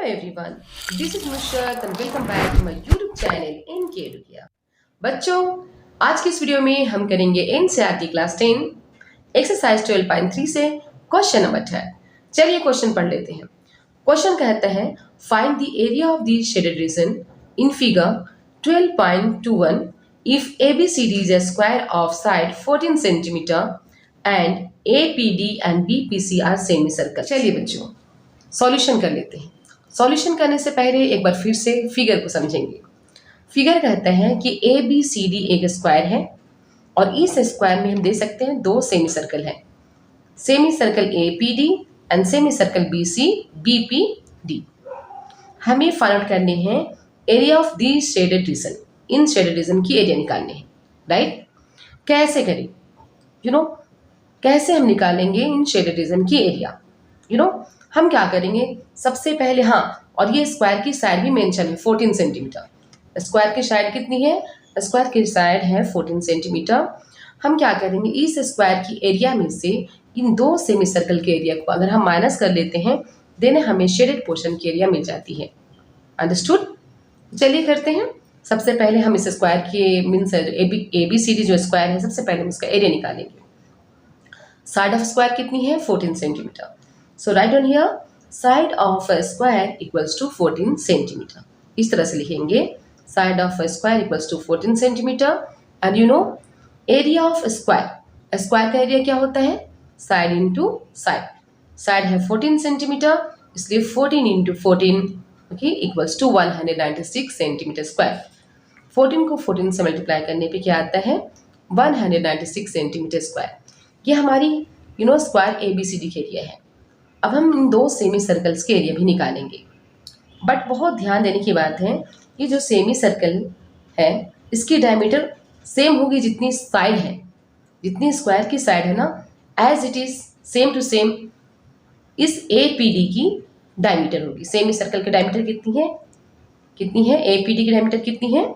Hello everyone, this is Nusrat and welcome back to my YouTube channel NK Edukia। बच्चों, आज की इस video में हम करेंगे एनसीईआरटी क्लास 10 एक्सरसाइज 12.3 से क्वेश्चन नंबर 10। चलिए क्वेश्चन पढ़ लेते हैं। क्वेश्चन कहता है find the area of the shaded region in figure 12.21 if ABCD is a square of side 14 cm and APD and BPC are semicircle। चलिए बच्चों सॉल्यूशन कर लेते हैं। सॉल्यूशन करने से पहले एक बार फिर से फिगर को समझेंगे। फिगर कहता है कि ए बी सी डी एक स्क्वायर है और इस स्क्वायर में हम दे सकते हैं दो सेमी सर्कल है, semi circle A P D and semi circle B C B P D. हमें फाइंड आउट करने हैं area of the shaded region, इन शेडेड रीजन की एरिया निकालने हैं, राइट। कैसे करें, कैसे हम निकालेंगे इन शेडेड रीजन की एरिया। हम क्या करेंगे, सबसे पहले और ये स्क्वायर की साइड भी मेंशन है 14 सेंटीमीटर। स्क्वायर की साइड कितनी है, स्क्वायर की साइड है 14 सेंटीमीटर। हम क्या करेंगे, इस स्क्वायर की एरिया में से इन दो सेमी सर्कल के एरिया को अगर हम माइनस कर लेते हैं देन हमें शेडेड पोर्शन की एरिया मिल जाती है। अंडरस्टूड। चलिए करते हैं। सबसे पहले हम इस स्क्वायर के means A B C D जो स्क्वायर है, सबसे पहले हम इसका एरिया निकालेंगे। साइड ऑफ स्क्वायर कितनी है 14 centimetre. So write down here side of a square equals to 14 centimeter। इस तरह से लिखेंगे side of a square equals to 14 centimeter and area of a square, square का एरिया क्या होता है, side into side। साइड है 14 सेंटीमीटर, इसलिए 14 into 14 equals to 196 centimetre square. 14 को 14 से मल्टीप्लाई करने पे क्या आता है 196 सेंटीमीटर स्क्वायर। ये हमारी square A B C D का एरिया है। अब हम इन दो सेमी सर्कल्स के एरिया भी निकालेंगे, बट बहुत ध्यान देने की बात है, ये जो सेमी सर्कल है इसकी डायमीटर सेम होगी जितनी साइड है, जितनी स्क्वायर की साइड है ना, as it is same to same इस ए पी डी की डायमीटर होगी। सेमी सर्कल की डायमीटर कितनी है ए पी डी की डायमीटर कितनी है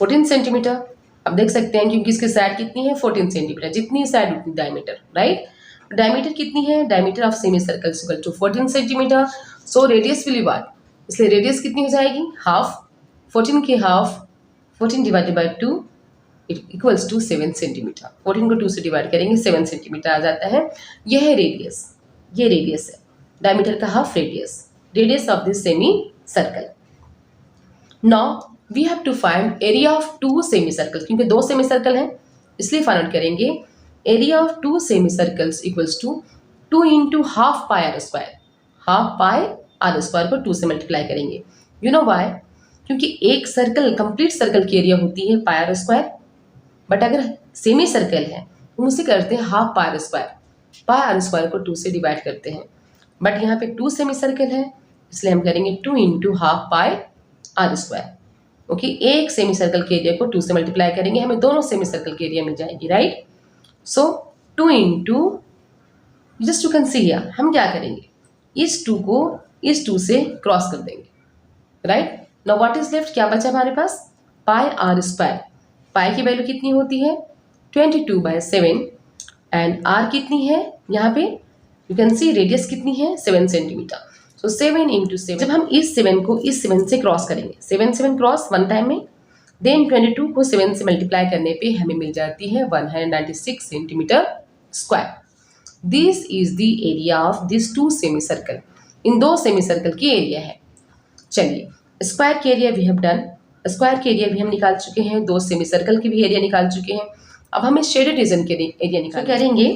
14 सेंटीमीटर। अब देख सकते हैं क्योंकि इसकी साइड कितनी है 14 सेंटीमीटर, जितनी साइड उतनी डायमीटर, राइट। डायमीटर कितनी है, diameter of semi circle equal to 14 centimetre. So radius will be what, इसलिए रेडियस कितनी हो जाएगी हाफ, 14 की half 14 divided by 2 equals to 7 centimetre. 14 को 2 से डिवाइड करेंगे 7 सेंटीमीटर आ जाता है। यह है रेडियस, ये रेडियस है, डायमीटर का half radius of this semi circle. Now we have to find area of two semi circle, क्योंकि दो सेमी सर्कल हैं इसलिए फाइंड आउट करेंगे area of two semi circles equals to 2 into half pi r square. Half pi r square को 2 से multiply करेंगे। Why, क्योंकि एक सर्कल कंप्लीट सर्कल की एरिया होती है पाई आर स्क्वायर, बट अगर सेमी सर्कल है हम उसे करते हैं half pi r square. Pi r square को 2 से डिवाइड करते हैं, बट यहाँ पे 2 सेमी सर्कल है इसलिए हम करेंगे 2 into half pi r square. एक सेमी सर्कल के एरिया को 2 से मल्टीप्लाई करेंगे, हमें दोनों सेमी सर्कल की एरिया मिल जाएगी, right. So 2 into just you can see here, हम क्या करेंगे इस 2 को इस 2 से क्रॉस कर देंगे, right. Now what is left, क्या बचा हमारे पास पाई आर स्क्वायर। पाई की वैल्यू कितनी होती है 22/7 एंड आर कितनी है यहाँ पे यू कैन सी रेडियस कितनी है 7 सेंटीमीटर। सो 7 इंटू 7, जब हम इस 7 को इस 7 से क्रॉस करेंगे, 7 क्रॉस 1 टाइम में, देन 22 को 7 से मल्टीप्लाई करने पे हमें मिल जाती है 196 centimetre square. This is the area of this two semi circle. इन दो सेमी सर्कल की एरिया है। चलिए स्क्वायर की area we have done, square की एरिया भी हम निकाल चुके हैं, दो सेमी सर्कल की भी एरिया निकाल चुके हैं। अब हमें शेडेड रीजन के एरिया निकाल करेंगे।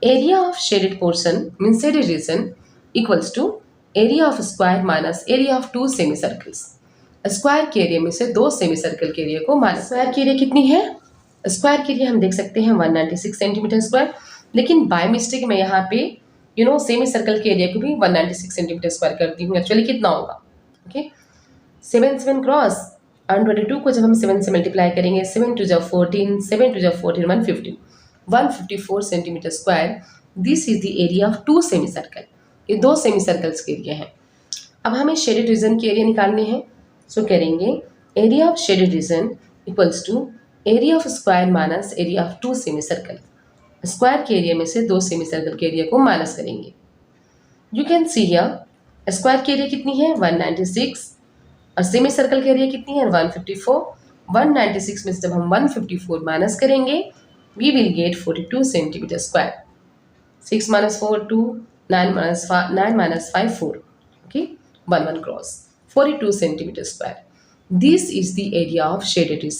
Area of shaded portion mean shaded region equals to area of square minus area of two semi circles. Square के एरिया में से दो सेमी सर्कल के एरिया को माइनस। स्क्वायर की एरिया कितनी है, स्क्वायर के एरिया हम देख सकते हैं 196 सेंटीमीटर स्क्वायर, लेकिन बाय मिस्टेक मैं यहाँ पे सेमी सर्कल के एरिया को भी 196 सेंटीमीटर स्क्वायर करती हूँ। एक्चुअली कितना होगा 7 क्रॉस और 22 को जब हम 7 से मल्टीप्लाई करेंगे 7 2 14 7 2 14 154 centimetre square. This is the area of two semi circle. ये दो सेमी सर्कल्स के एरिया है। अब हमें शेडेड रीजन के एरिया निकालने हैं। सो करेंगे area of shaded region equals to area of square minus area of two semi circle. Square के एरिया में से दो सेमी सर्कल के एरिया को माइनस करेंगे। You can see here square की एरिया कितनी है 196 और सेमी सर्कल की एरिया कितनी है 154। 196 में से जब हम 154 माइनस करेंगे we will get 42 centimetre square. 6 minus 4 2, 9 minus 5 4, okay, 1 1 cross 42 centimeter square. This is the area of shaded region.